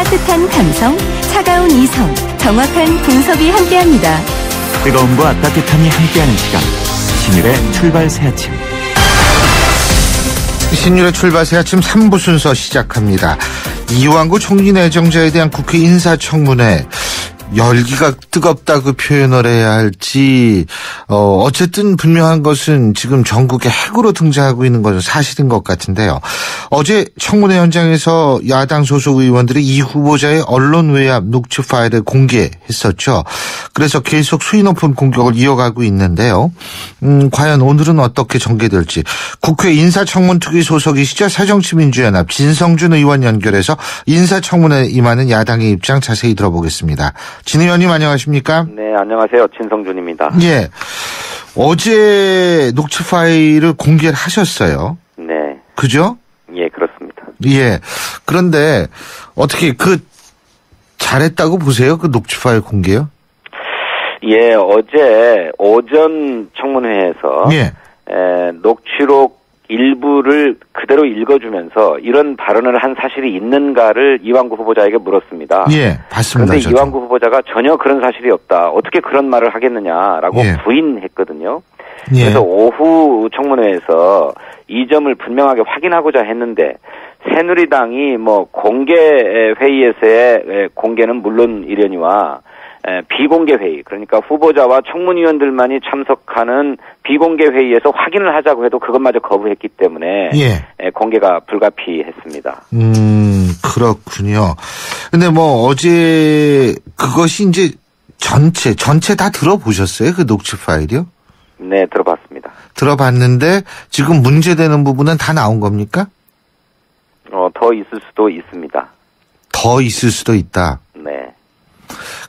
따뜻한 감성, 차가운 이성, 정확한 분석이 함께합니다. 뜨거움과 따뜻함이 함께하는 시간, 신율의 출발 새 아침. 신율의 출발 새 아침 3부 순서 시작합니다. 이완구 총리 내정자에 대한 국회 인사청문회, 열기가 뜨겁다고 표현을 해야 할지, 어쨌든 분명한 것은 지금 전국에 핵으로 등장하고 있는 것은 사실인 것 같은데요. 어제 청문회 현장에서 야당 소속 의원들이 이 후보자의 언론 외압 녹취 파일을 공개했었죠. 그래서 계속 수위 높은 공격을 이어가고 있는데요. 과연 오늘은 어떻게 전개될지. 국회 인사청문특위 소속이시죠. 새정치민주연합 진성준 의원 연결해서 인사청문회에 임하는 야당의 입장 자세히 들어보겠습니다. 진 의원님 안녕하십니까? 네, 안녕하세요. 진성준입니다. 예. 어제 녹취 파일을 공개를 하셨어요. 네. 그죠? 예, 그렇습니다. 예. 그런데 어떻게 잘했다고 보세요? 그 녹취 파일 공개요? 예, 어제 오전 청문회에서 예. 녹취록 일부를 그대로 읽어주면서 이런 발언을 한 사실이 있는가를 이완구 후보자에게 물었습니다. 예, 봤습니다. 그런데 이완구 후보자가 전혀 그런 사실이 없다. 어떻게 그런 말을 하겠느냐라고 예. 부인했거든요. 예. 그래서 오후 청문회에서 이 점을 분명하게 확인하고자 했는데 새누리당이 공개 회의에서의 공개는 물론 이려니와 비공개 회의, 그러니까 후보자와 청문위원들만이 참석하는 비공개 회의에서 확인을 하자고 해도 그것마저 거부했기 때문에 예. 공개가 불가피했습니다. 그렇군요. 근데 어제 그것이 이제 전체 다 들어보셨어요? 그 녹취 파일이요? 네, 들어봤습니다. 들어봤는데 지금 문제되는 부분은 다 나온 겁니까? 더 있을 수도 있습니다. 더 있을 수도 있다. 네.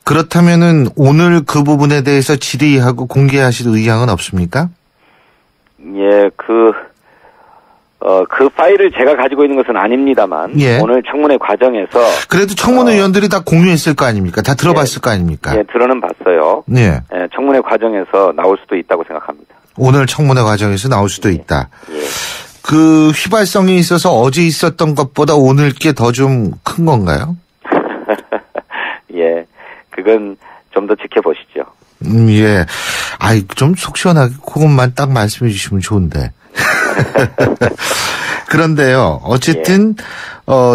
그렇다면은 오늘 그 부분에 대해서 질의하고 공개하실 의향은 없습니까? 예, 그 파일을 제가 가지고 있는 것은 아닙니다만, 예. 오늘 청문회 과정에서. 그래도 청문회 위원들이 다 공유했을 거 아닙니까? 다 들어봤을 거 아닙니까? 예, 들어는 봤어요. 예. 청문회 과정에서 나올 수도 있다고 생각합니다. 오늘 청문회 과정에서 나올 수도 있다. 예. 그 휘발성이 있어서 어제 있었던 것보다 오늘 게 더 좀 큰 건가요? 예, 그건 좀 더 지켜보시죠. 예. 좀 속 시원하게 그것만 딱 말씀해 주시면 좋은데. 그런데요, 어쨌든,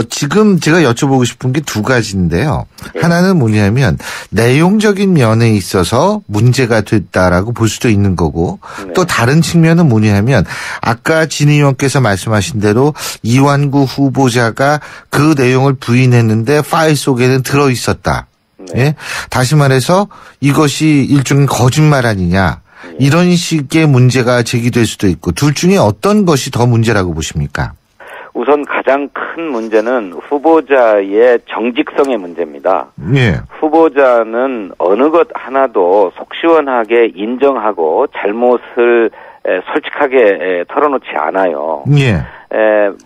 지금 제가 여쭤보고 싶은 게 두 가지인데요. 예. 하나는 뭐냐면, 내용적인 면에 있어서 문제가 됐다라고 볼 수도 있는 거고, 네. 또 다른 측면은 뭐냐면, 아까 진 의원께서 말씀하신 대로 이완구 후보자가 그 내용을 부인했는데 파일 속에는 들어있었다. 네. 예? 다시 말해서 이것이 일종의 거짓말 아니냐. 이런 식의 문제가 제기될 수도 있고, 둘 중에 어떤 것이 더 문제라고 보십니까? 우선 가장 큰 문제는 후보자의 정직성의 문제입니다. 예. 후보자는 어느 것 하나도 속 시원하게 인정하고 잘못을 솔직하게 털어놓지 않아요. 예.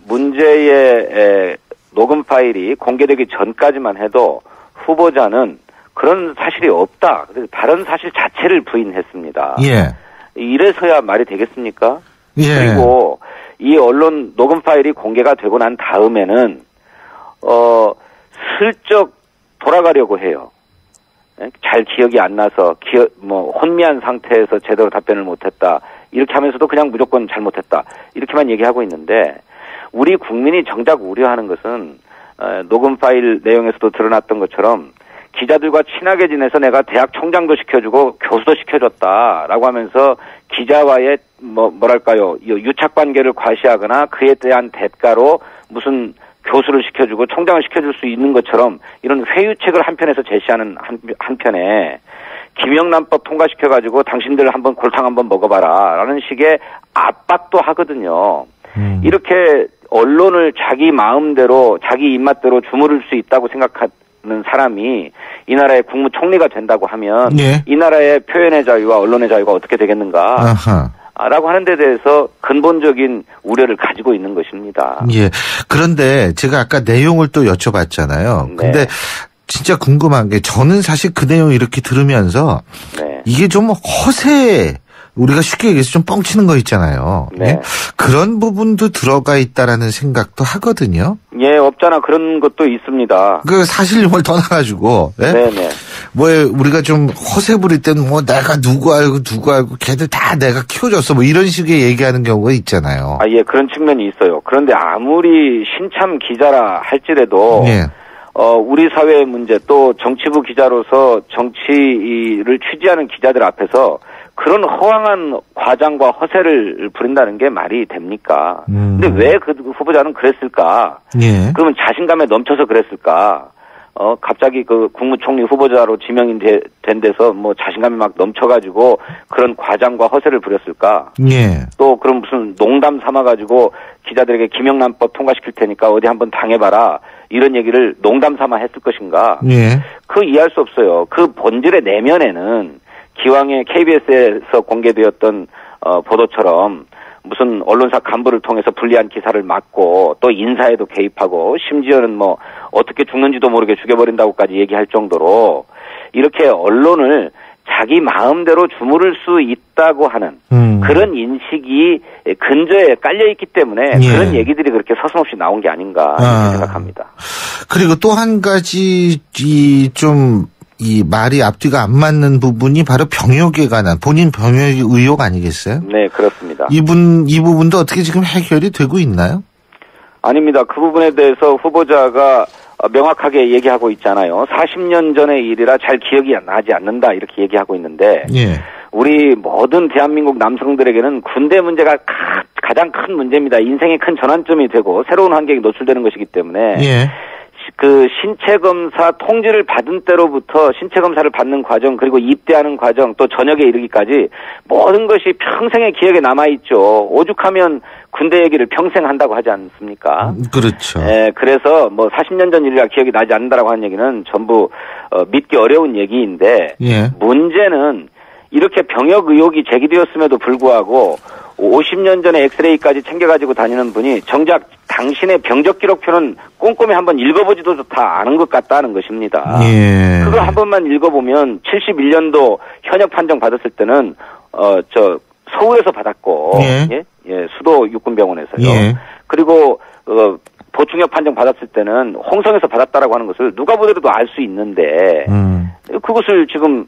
문제의 녹음 파일이 공개되기 전까지만 해도 후보자는 그런 사실이 없다. 다른 사실 자체를 부인했습니다. 예. 이래서야 말이 되겠습니까? 예. 그리고 이 언론 녹음 파일이 공개가 되고 난 다음에는 슬쩍 돌아가려고 해요. 잘 기억이 안 나서 혼미한 상태에서 제대로 답변을 못했다. 이렇게 하면서도 그냥 무조건 잘못했다. 이렇게만 얘기하고 있는데 우리 국민이 정작 우려하는 것은 녹음 파일 내용에서도 드러났던 것처럼 기자들과 친하게 지내서 내가 대학 총장도 시켜주고 교수도 시켜줬다라고 하면서 기자와의 뭐랄까요 유착 관계를 과시하거나 그에 대한 대가로 무슨 교수를 시켜주고 총장을 시켜줄 수 있는 것처럼 이런 회유책을 한편에서 제시하는 한편에 김영란법 통과시켜가지고 당신들 한번 골탕 한번 먹어봐라라는 식의 압박도 하거든요. 이렇게 언론을 자기 마음대로 자기 입맛대로 주무를 수 있다고 생각하는 사람이 이 나라의 국무총리가 된다고 하면 예. 이 나라의 표현의 자유와 언론의 자유가 어떻게 되겠는가 아하. 라고 하는 데 대해서 근본적인 우려를 가지고 있는 것입니다. 예. 그런데 제가 아까 내용을 또 여쭤봤잖아요. 근데 네. 진짜 궁금한 게 저는 사실 그 내용 이렇게 들으면서 네. 이게 좀 허세 우리가 쉽게 얘기해서 좀 뻥치는 거 있잖아요. 네. 예? 그런 부분도 들어가 있다라는 생각도 하거든요. 예, 없잖아. 그런 것도 있습니다. 그 사실용을 떠나가지고, 예? 네네. 뭐 우리가 좀 허세 부릴 때는 뭐 내가 누구 알고 걔들 다 내가 키워줬어 뭐 이런 식의 얘기하는 경우가 있잖아요. 아, 예, 그런 측면이 있어요. 그런데 아무리 신참 기자라 할지라도, 예. 우리 사회의 문제 또 정치부 기자로서 정치를 취재하는 기자들 앞에서 그런 허황한 과장과 허세를 부린다는 게 말이 됩니까? 근데 왜 그 후보자는 그랬을까? 예. 그러면 자신감에 넘쳐서 그랬을까? 갑자기 그 국무총리 후보자로 지명이 된 데서 뭐 자신감이 막 넘쳐가지고 그런 과장과 허세를 부렸을까? 예. 또 그럼 무슨 농담 삼아가지고 기자들에게 김영란법 통과시킬 테니까 어디 한번 당해봐라. 이런 얘기를 농담 삼아 했을 것인가? 예. 그 이해할 수 없어요. 그 본질의 내면에는 기왕에 KBS에서 공개되었던 보도처럼 무슨 언론사 간부를 통해서 불리한 기사를 막고 또 인사에도 개입하고 심지어는 뭐 어떻게 죽는지도 모르게 죽여버린다고까지 얘기할 정도로 이렇게 언론을 자기 마음대로 주무를 수 있다고 하는 그런 인식이 근저에 깔려있기 때문에 예. 그런 얘기들이 그렇게 서슴없이 나온 게 아닌가 이렇게 생각합니다. 그리고 또 한 가지 이 말이 앞뒤가 안 맞는 부분이 바로 병역에 관한 본인 병역 의혹 아니겠어요? 네, 그렇습니다. 이 부분도 어떻게 지금 해결이 되고 있나요? 아닙니다. 그 부분에 대해서 후보자가 명확하게 얘기하고 있잖아요. 40년 전의 일이라 잘 기억이 나지 않는다 이렇게 얘기하고 있는데 예. 우리 모든 대한민국 남성들에게는 군대 문제가 가장 큰 문제입니다. 인생의 큰 전환점이 되고 새로운 환경에 노출되는 것이기 때문에 예. 그 신체검사 통지를 받은 때로부터 신체검사를 받는 과정 그리고 입대하는 과정 또 전역에 이르기까지 모든 것이 평생의 기억에 남아있죠. 오죽하면 군대 얘기를 평생 한다고 하지 않습니까? 그렇죠. 예, 그래서 뭐 40년 전 일이라 기억이 나지 않는다라고 하는 얘기는 전부 믿기 어려운 얘기인데 예. 문제는 이렇게 병역 의혹이 제기되었음에도 불구하고 50년 전에 엑스레이까지 챙겨가지고 다니는 분이 정작 당신의 병적 기록표는 꼼꼼히 한번 읽어보지도 다 아는 것 같다는 것입니다. 예. 그거 한 번만 읽어보면 71년도 현역 판정 받았을 때는 서울에서 받았고 예. 예, 수도 육군병원에서요. 예. 그리고 보충역 판정 받았을 때는 홍성에서 받았다라고 하는 것을 누가 보더라도 알 수 있는데 그것을 지금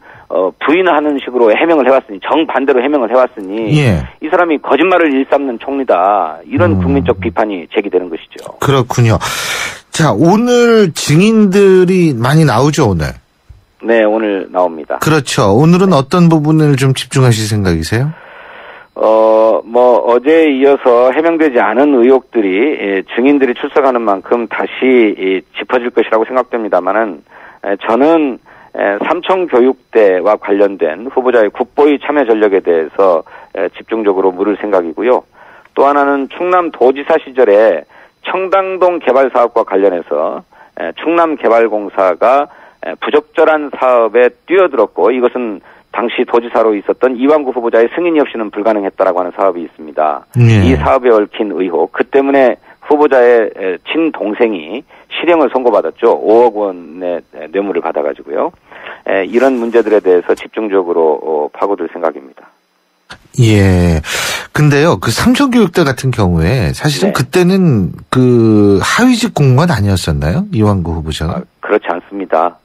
부인하는 식으로 해명을 해왔으니 정반대로 해명을 해왔으니 예. 이 사람이 거짓말을 일삼는 총리다 이런 국민적 비판이 제기되는 것이죠. 그렇군요. 자, 오늘 증인들이 많이 나오죠, 오늘? 네, 오늘 나옵니다. 그렇죠. 오늘은 어떤 부분을 좀 집중하실 생각이세요? 어제에 이어서 해명되지 않은 의혹들이 증인들이 출석하는 만큼 다시 짚어질 것이라고 생각됩니다만은 저는 삼청교육대와 관련된 후보자의 국보위 참여 전력에 대해서 집중적으로 물을 생각이고요. 또 하나는 충남도지사 시절에 청당동 개발사업과 관련해서 충남개발공사가 부적절한 사업에 뛰어들었고 이것은 당시 도지사로 있었던 이완구 후보자의 승인이 없이는 불가능했다라고 하는 사업이 있습니다. 예. 이 사업에 얽힌 의혹, 그 때문에 후보자의 친동생이 실형을 선고받았죠. 5억 원의 뇌물을 받아가지고요. 이런 문제들에 대해서 집중적으로 파고들 생각입니다. 예. 근데요, 그 삼청교육대 같은 경우에 사실은 네. 그때는 그 하위직 공무원 아니었었나요? 이완구 후보자가? 그렇지 않습니다.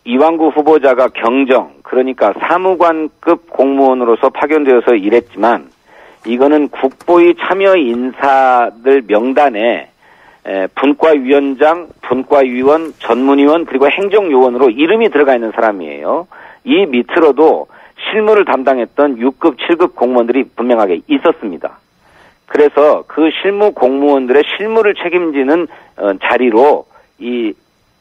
이완구 후보자가 경정, 그러니까 사무관급 공무원으로서 파견되어서 일했지만 이거는 국보위 참여 인사들 명단에 분과위원장, 분과위원, 전문위원 그리고 행정요원으로 이름이 들어가 있는 사람이에요. 이 밑으로도 실무를 담당했던 6급, 7급 공무원들이 분명하게 있었습니다. 그래서 그 실무 공무원들의 실무를 책임지는 자리로 이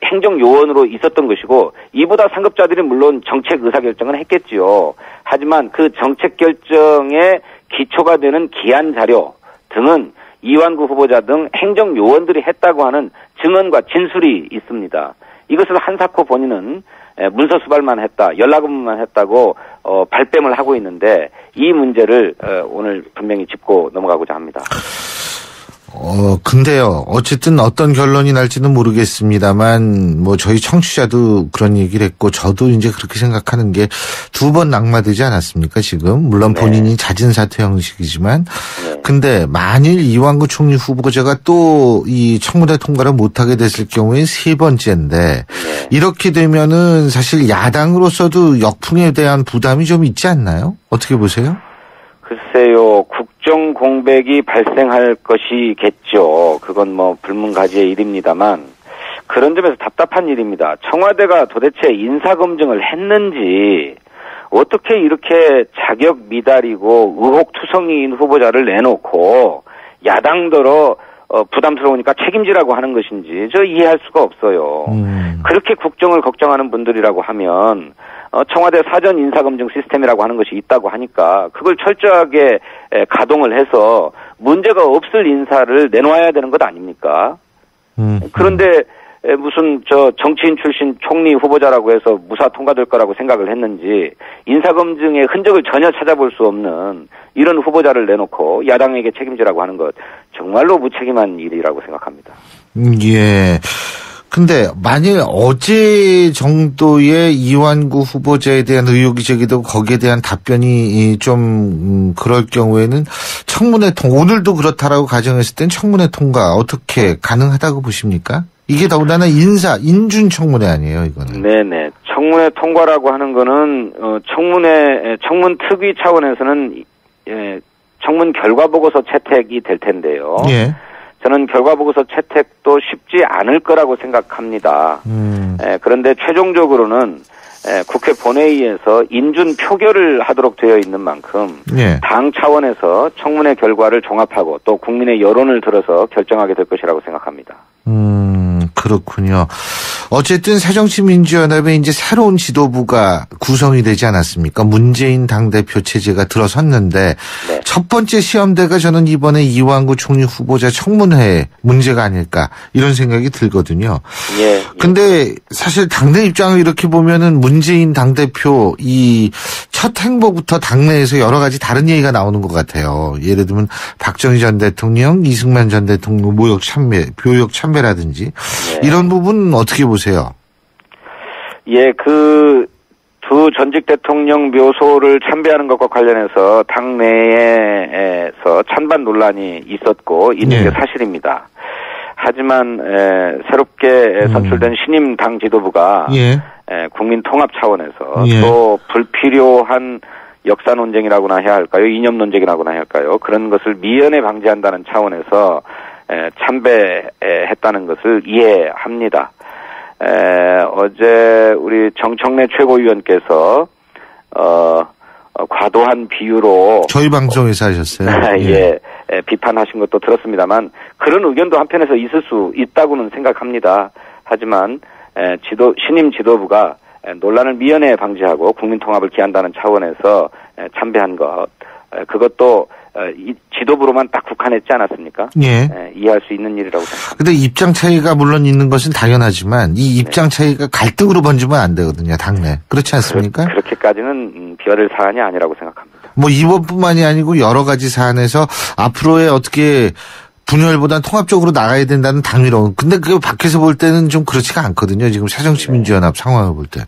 행정요원으로 있었던 것이고 이보다 상급자들이 물론 정책 의사결정은 했겠지요. 하지만 그 정책 결정에 기초가 되는 기한 자료 등은 이완구 후보자 등 행정요원들이 했다고 하는 증언과 진술이 있습니다. 이것을 한사코 본인은 문서 수발만 했다, 연락 업무만 했다고 발뺌을 하고 있는데 이 문제를 오늘 분명히 짚고 넘어가고자 합니다. 근데요. 어쨌든 어떤 결론이 날지는 모르겠습니다만, 저희 청취자도 그런 얘기를 했고, 저도 이제 그렇게 생각하는 게 2번 낙마되지 않았습니까, 지금? 물론 본인이 잦은 사퇴 형식이지만. 근데 만일 이완구 총리 후보자가 또 이 청문회 통과를 못하게 됐을 경우에 3번째인데, 이렇게 되면은 사실 야당으로서도 역풍에 대한 부담이 좀 있지 않나요? 어떻게 보세요? 글쎄요, 국정 공백이 발생할 것이겠죠. 그건 불문가지의 일입니다만, 그런 점에서 답답한 일입니다. 청와대가 도대체 인사검증을 했는지, 어떻게 이렇게 자격 미달이고 의혹투성이인 후보자를 내놓고, 야당더러 부담스러우니까 책임지라고 하는 것인지, 저 이해할 수가 없어요. 그렇게 국정을 걱정하는 분들이라고 하면, 청와대 사전 인사검증 시스템이라고 하는 것이 있다고 하니까 그걸 철저하게 가동을 해서 문제가 없을 인사를 내놓아야 되는 것 아닙니까? 그런데 무슨 정치인 출신 총리 후보자라고 해서 무사 통과될 거라고 생각을 했는지 인사검증의 흔적을 전혀 찾아볼 수 없는 이런 후보자를 내놓고 야당에게 책임지라고 하는 것 정말로 무책임한 일이라고 생각합니다. 예. 근데 만일 어제 정도의 이완구 후보자에 대한 의혹이 제기되고 거기에 대한 답변이 좀 그럴 경우에는 청문회 오늘도 그렇다라고 가정했을 땐 청문회 통과 어떻게 가능하다고 보십니까? 이게 더군다나 인준 청문회 아니에요, 이거는. 네네. 청문회 통과라고 하는 거는 청문 특위 차원에서는 청문 결과 보고서 채택이 될 텐데요. 예. 저는 결과보고서 채택도 쉽지 않을 거라고 생각합니다. 그런데 최종적으로는 국회 본회의에서 인준 표결을 하도록 되어 있는 만큼 당 차원에서 청문회 결과를 종합하고 또 국민의 여론을 들어서 결정하게 될 것이라고 생각합니다. 그렇군요. 어쨌든 새정치민주연합에 이제 새로운 지도부가 구성이 되지 않았습니까? 문재인 당대표 체제가 들어섰는데 첫 번째 시험대가 저는 이번에 이완구 총리 후보자 청문회 문제가 아닐까 이런 생각이 들거든요. 근데 사실 당내 입장을 이렇게 보면은 문재인 당대표 이 첫 행보부터 당내에서 여러 가지 다른 얘기가 나오는 것 같아요. 예를 들면 박정희 전 대통령, 이승만 전 대통령 묘역 참배라든지 이런 부분은 어떻게 보세요? 그 두 전직 대통령 묘소를 참배하는 것과 관련해서 당내에서 찬반 논란이 있었고 있는 게 사실입니다. 하지만 새롭게 선출된 신임 당 지도부가 국민 통합 차원에서 또 불필요한 역사 논쟁이라고나 해야 할까요? 이념 논쟁이라고나 해야 할까요? 그런 것을 미연에 방지한다는 차원에서 참배했다는 것을 이해합니다. 어제 우리 정청래 최고위원께서 과도한 비유로 저희 방송에서 하셨어요. 비판하신 것도 들었습니다만 그런 의견도 한편에서 있을 수 있다고는 생각합니다. 하지만 신임 지도부가 논란을 미연에 방지하고 국민 통합을 기한다는 차원에서 참배한 것 그것도 지도부로만 딱 국한했지 않았습니까? 이해할 수 있는 일이라고 생각합니다. 근데 입장 차이가 물론 있는 것은 당연하지만 이 입장 차이가 갈등으로 번지면 안 되거든요, 당내. 그렇지 않습니까? 그렇게까지는 별의 사안이 아니라고 생각합니다. 이번뿐만이 아니고 여러 가지 사안에서 앞으로의 어떻게 분열보다는 통합적으로 나가야 된다는 당위로. 근데 그 밖에서 볼 때는 좀 그렇지가 않거든요. 지금 새정치민주연합 상황을 볼 때.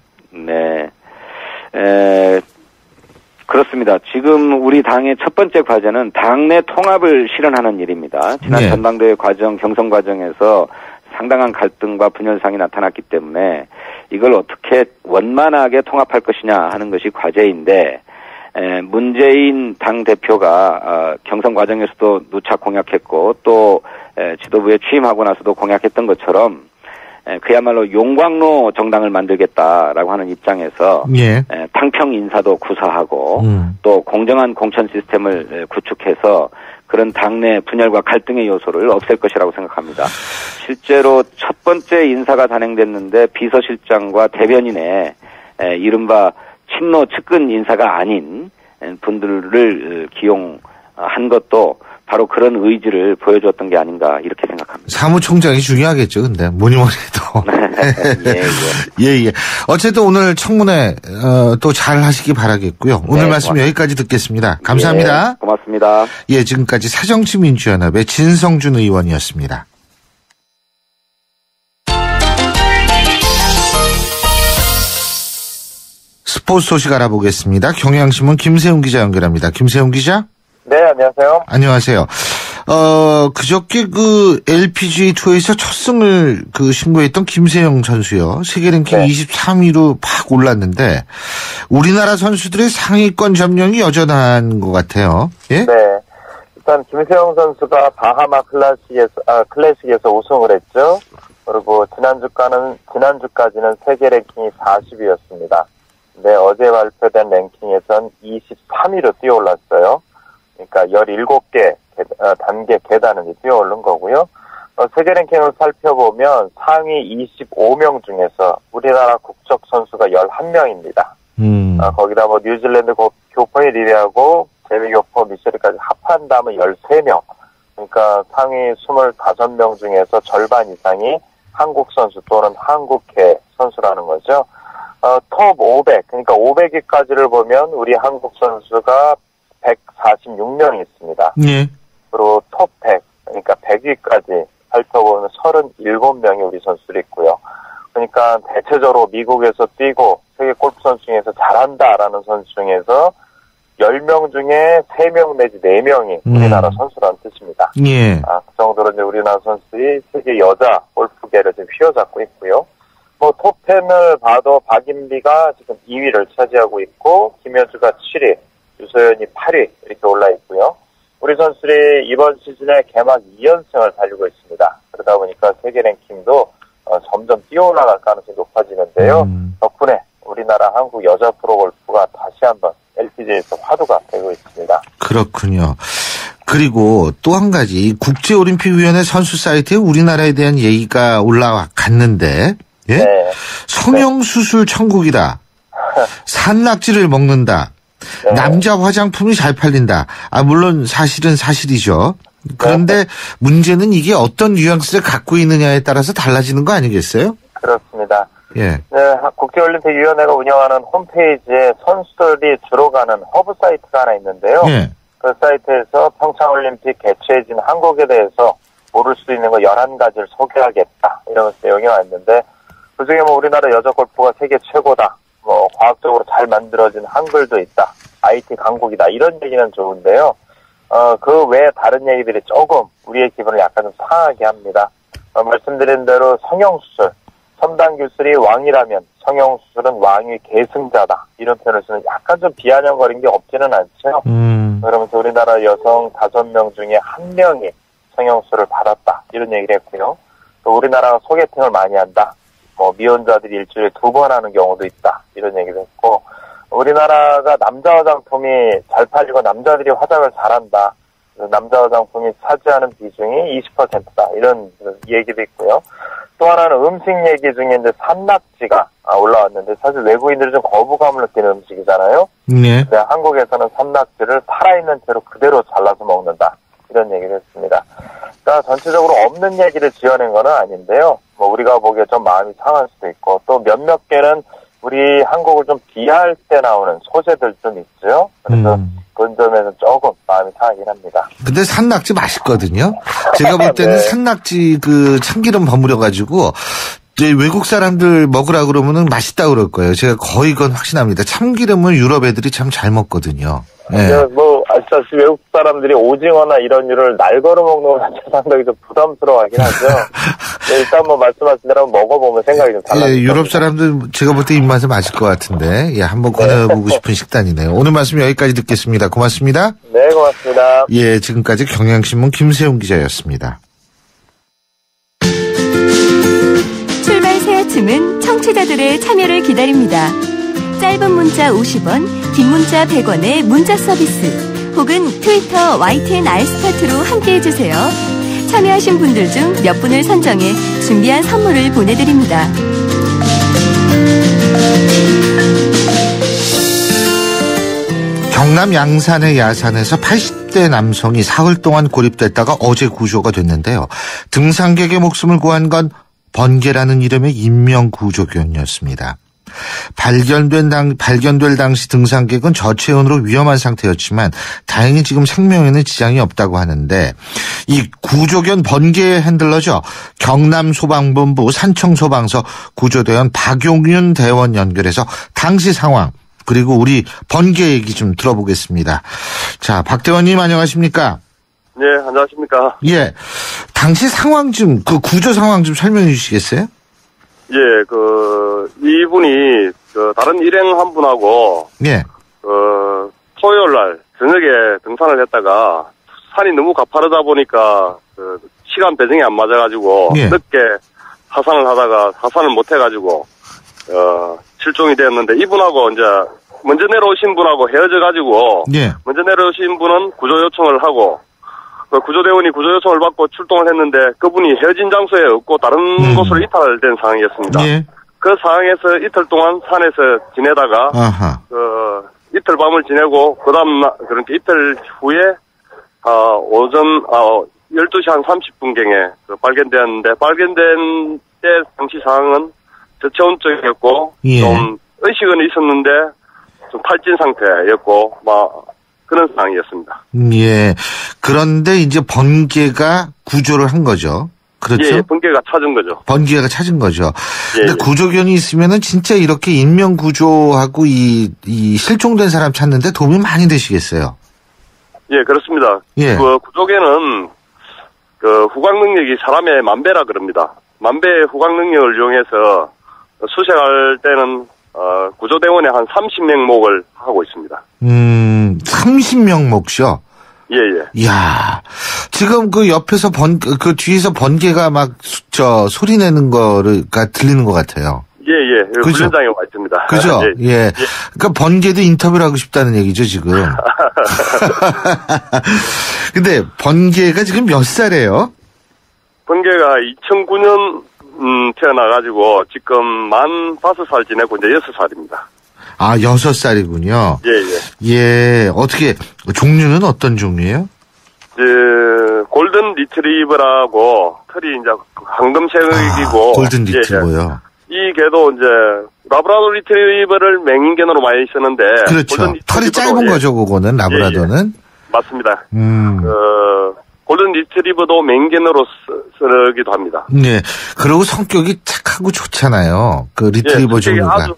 그렇습니다. 지금 우리 당의 첫 번째 과제는 당내 통합을 실현하는 일입니다. 지난 전당대회 과정, 경선 과정에서 상당한 갈등과 분열상이 나타났기 때문에 이걸 어떻게 원만하게 통합할 것이냐 하는 것이 과제인데 문재인 당대표가 경선 과정에서도 누차 공약했고 또 지도부에 취임하고 나서도 공약했던 것처럼 그야말로 용광로 정당을 만들겠다라고 하는 입장에서 탕평 인사도 구사하고 또 공정한 공천 시스템을 구축해서 그런 당내 분열과 갈등의 요소를 없앨 것이라고 생각합니다. 실제로 첫 번째 인사가 단행됐는데 비서실장과 대변인의 이른바 친노 측근 인사가 아닌 분들을 기용한 것도 바로 그런 의지를 보여줬던 게 아닌가 이렇게 생각합니다. 사무총장이 중요하겠죠. 근데 뭐니 해도. 예. 어쨌든 오늘 청문회 또 잘 하시기 바라겠고요. 오늘 네, 말씀 고맙습니다. 여기까지 듣겠습니다. 감사합니다. 예, 고맙습니다. 예, 지금까지 새정치민주연합의 진성준 의원이었습니다. 스포츠 소식 알아보겠습니다. 경향신문 김세훈 기자 연결합니다. 김세훈 기자? 네, 안녕하세요. 안녕하세요. 그저께 LPGA 투어에서 첫 승을 신고했던 김세영 선수요. 세계 랭킹 23위로 팍 올랐는데, 우리나라 선수들의 상위권 점령이 여전한 것 같아요. 예? 네. 일단 김세영 선수가 바하마 클래식에서 우승을 했죠. 그리고 지난주까지는 세계 랭킹이 40위였습니다. 근데 어제 발표된 랭킹에선 23위로 뛰어올랐어요. 그러니까 17개 단계 계단을 뛰어오른 거고요. 세계 랭킹을 살펴보면 상위 25명 중에서 우리나라 국적 선수가 11명입니다. 거기다 뉴질랜드 교포이 리레하고 제비 교포 미셸까지 합한다면 13명. 그러니까 상위 25명 중에서 절반 이상이 한국 선수 또는 한국계 선수라는 거죠. 톱 500, 그러니까 500위까지를 보면 우리 한국 선수가 146명이 있습니다. 예. 그리고 톱 100, 그러니까 100위까지 살펴보면 37명이 우리 선수들이 있고요. 그러니까 대체적으로 미국에서 뛰고 세계 골프 선수 중에서 잘한다라는 선수 중에서 10명 중에 3명 내지 4명이 우리나라 선수라는 뜻입니다. 예. 그 정도로 이제 우리나라 선수들이 세계 여자 골프계를 지금 휘어잡고 있고요. 톱10을 봐도 박인비가 지금 2위를 차지하고 있고, 김효주가 7위, 유소연이 8위 이렇게 올라 있고요. 우리 선수들이 이번 시즌에 개막 2연승을 달리고 있습니다. 그러다 보니까 세계 랭킹도 점점 뛰어올라갈 가능성이 높아지는데요. 덕분에 우리나라 한국 여자 프로골프가 다시 한번 LPGA에서 화두가 되고 있습니다. 그렇군요. 그리고 또 한 가지, 국제올림픽위원회 선수 사이트에 우리나라에 대한 얘기가 올라갔는데, 예? 네. 성형수술 천국이다. 산낙지를 먹는다. 네. 남자 화장품이 잘 팔린다. 물론 사실은 사실이죠. 그런데 문제는 이게 어떤 뉘앙스를 갖고 있느냐에 따라서 달라지는 거 아니겠어요? 그렇습니다. 예. 네, 국제올림픽위원회가 운영하는 홈페이지에 선수들이 주로 가는 허브 사이트가 하나 있는데요. 예. 그 사이트에서 평창올림픽 개최해진 한국에 대해서 모를 수 있는 거 11가지를 소개하겠다. 이런 내용이 왔는데, 그중에 우리나라 여자 골프가 세계 최고다. 과학적으로 잘 만들어진 한글도 있다. IT 강국이다. 이런 얘기는 좋은데요. 그 외에 다른 얘기들이 조금 우리의 기분을 약간 좀 상하게 합니다. 말씀드린 대로 성형수술. 첨단 기술이 왕이라면 성형수술은 왕위 계승자다. 이런 표현을 쓰는 약간 좀 비아냥거린 게 없지는 않죠. 그러면서 우리나라 여성 5명 중에 1명이 성형수술을 받았다. 이런 얘기를 했고요. 또 우리나라가 소개팅을 많이 한다. 미혼자들이 일주일에 2번 하는 경우도 있다. 이런 얘기도 했고, 우리나라가 남자 화장품이 잘 팔리고 남자들이 화장을 잘한다. 남자 화장품이 차지하는 비중이 20%다. 이런 얘기도 있고요. 또 하나는 음식 얘기 중에 이제 산낙지가 올라왔는데, 사실 외국인들이 좀 거부감을 느끼는 음식이잖아요. 네. 근데 한국에서는 산낙지를 살아있는 채로 그대로 잘라서 먹는다. 이런 얘기를 했습니다. 그러니까 전체적으로 없는 얘기를 지어낸 건 아닌데요. 우리가 보기에 좀 마음이 상할 수도 있고, 또 몇몇 개는 우리 한국을 좀 비하할 때 나오는 소재들 좀 있죠. 그래서 그런 점에서 조금 마음이 상하긴 합니다. 근데 산낙지 맛있거든요. 제가 볼 때는 네. 산낙지 참기름 버무려가지고 외국 사람들 먹으라 그러면은 맛있다 그럴 거예요. 제가 거의 그건 확신합니다. 참기름은 유럽 애들이 참 잘 먹거든요. 네. 아시다시피 외국 사람들이 오징어나 이런 류를 날거로 먹는 건 상당히 좀 부담스러워하긴 하죠. 일단 말씀하신 대로 먹어보면 생각이 좀 달라질 예, 유럽 사람들 제가 볼 때 입맛에 맞을 것 같은데, 예, 한번 권해보고 싶은 식단이네요. 오늘 말씀 여기까지 듣겠습니다. 고맙습니다. 네, 고맙습니다. 예, 지금까지 경향신문 김세훈 기자였습니다. 출발 새 아침은 청취자들의 참여를 기다립니다. 짧은 문자 50원, 긴 문자 100원의 문자 서비스 혹은 트위터 YTN 알스파트로 함께해주세요. 참여하신 분들 중 몇 분을 선정해 준비한 선물을 보내드립니다. 경남 양산의 야산에서 80대 30대 남성이 사흘 동안 고립됐다가 어제 구조가 됐는데요. 등산객의 목숨을 구한 건 번개라는 이름의 인명구조견이었습니다. 발견될 당시 등산객은 저체온으로 위험한 상태였지만 다행히 지금 생명에는 지장이 없다고 하는데, 이 구조견 번개의 핸들러죠. 경남소방본부 산청소방서 구조대원 박용윤 대원 연결해서 당시 상황 그리고 우리 번개 얘기 좀 들어보겠습니다. 자, 박 대원님 안녕하십니까? 네, 안녕하십니까? 예, 당시 상황 좀, 그 구조 상황 좀 설명해 주시겠어요? 예, 이분이, 다른 일행 한 분하고, 예. 토요일 날, 저녁에 등산을 했다가, 산이 너무 가파르다 보니까, 시간 배정이 안 맞아가지고, 예. 늦게 하산을 하다가, 하산을 못 해가지고, 실종이 되었는데, 이분하고 이제, 먼저 내려오신 분하고 헤어져가지고, 예. 먼저 내려오신 분은 구조 요청을 하고, 구조대원이 구조 요청을 받고 출동을 했는데 그분이 헤어진 장소에 없고 다른 곳으로 이탈된 상황이었습니다. 예. 그 상황에서 이틀 동안 산에서 지내다가 아하. 이틀 밤을 지내고 그다음 그러니까 이틀 후에 오전 12시 한 30분경에 발견되었는데 발견된 때 당시 상황은 저체온증이었고 예. 좀 의식은 있었는데 좀 탈진 상태였고 그런 상황이었습니다. 예. 그런데 이제 번개가 구조를 한 거죠. 그렇죠? 예, 번개가 찾은 거죠. 번개가 찾은 거죠. 예, 근데 구조견이 있으면은 진짜 이렇게 인명 구조하고 이 실종된 사람 찾는데 도움이 많이 되시겠어요. 예, 그렇습니다. 예. 구조견은 후각 능력이 사람의 만배라 그럽니다. 만배의 후각 능력을 이용해서 수색할 때는 구조대원에 한 30명목을 하고 있습니다. 30명 몫이요? 예, 예. 이야, 지금 그 옆에서 그 뒤에서 번개가 막, 소리 내는 거가 들리는 것 같아요. 예, 예. 그죠? 훈련장에 와 있습니다. 그죠? 예. 예. 그러니까 번개도 인터뷰를 하고 싶다는 얘기죠, 지금. 근데 번개가 지금 몇 살이에요? 번개가 2009년, 태어나가지고 지금 만 5살 지내고 이제 6살입니다. 아, 6살이군요. 예, 예. 예, 어떻게, 종류는 어떤 종류예요? 골든 리트리버라고, 털이 이제 황금색이고. 골든 리트리버요. 예, 이 개도 이제, 라브라도 리트리버를 맹인견으로 많이 쓰는데. 그렇죠. 털이 짧은 거죠, 그거는, 라브라도는. 예, 예. 맞습니다. 골든 리트리버도 맹인견으로 쓰기도 합니다. 네. 그리고 성격이 착하고 좋잖아요. 그 리트리버 예, 종류가.